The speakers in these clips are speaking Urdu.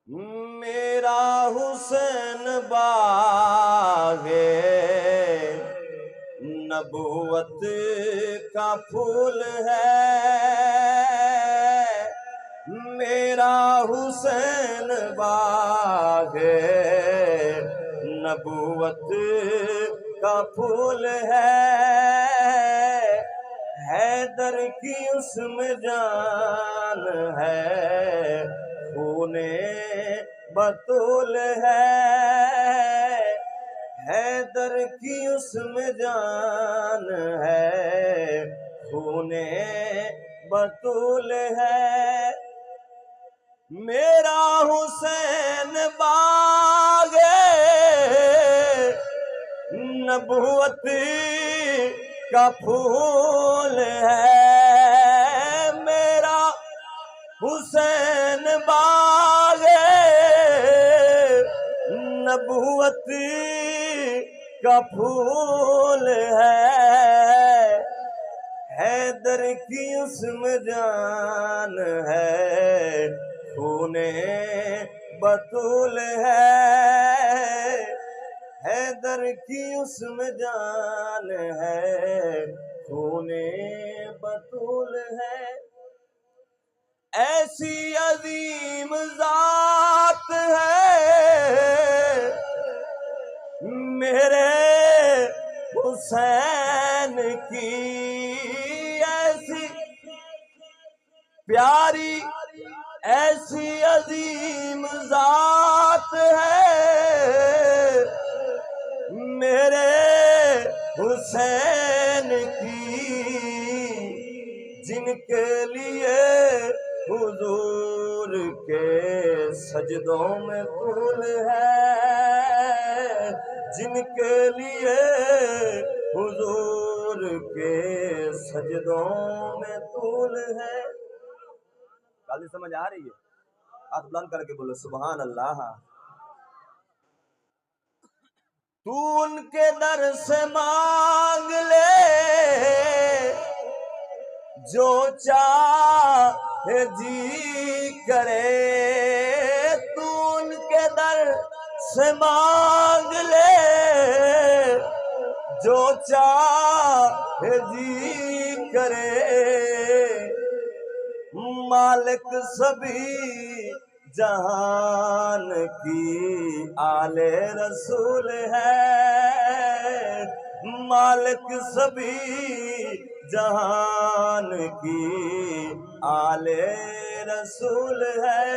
میرا حسین باغ نبوت کا پھول ہے، میرا حسین باغ نبوت کا پھول ہے، حیدر کی اس میں جان ہے، خون بطول ہے، حیدر کی اس میں جان ہے، خون بطول ہے، میرا حسین باغ نبوت کا پھول ہے، میرا حسین باغ نبوت کا پھول ہے، حیدر کی اس میں جان ہے، خون بطول ہے، حیدر کی اس میں جان ہے، خون بطول ہے، ایسی عظیم ذات ہے میرے حسین کی، ایسی پیاری ایسی عظیم ذات ہے میرے حسین کی، جن کے لیے حضور کے سجدوں میں طول ہے، جن کے لیے حضور کے سجدوں میں طول ہے، غالب سمجھ آ رہی ہے؟ ہاتھ بلند کر کے بولو سبحان اللہ۔ تو ان کے در سے مانگ لے جو چاہے جی کرے، تو ان کے در سے مانگ لے جو چاہے جی کرے، مالک سبھی جہان کی آل رسول ہے، مالک سبھی جہان کی آل رسول ہے،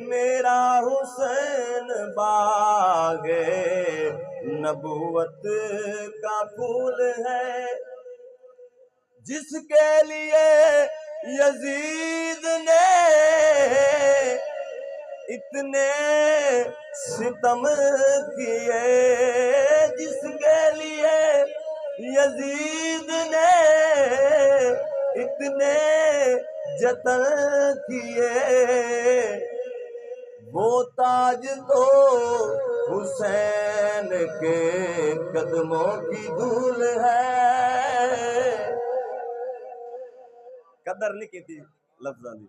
میرا حسین باغ نبوت کا پھول ہے، جس کے لیے یزید نے اتنے ستم کیے، جس کے لیے یزید نے اتنے جتن کیے، وہ تاج تو حسین کے قدموں کی دھول ہے، قدر نہیں کی تھی لفظاں دی،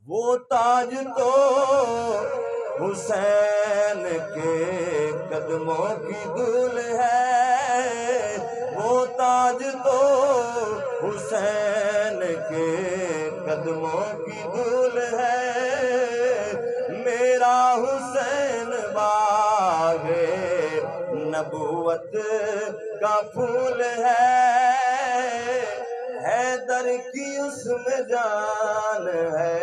وہ تاج تو حسین کے قدموں کی دھول ہے، وہ تاج تو حسین کے قدموں کی دھول ہے، میرا حسین باغ نبوت کا پھول ہے، حیدر کی اس میں جان ہے،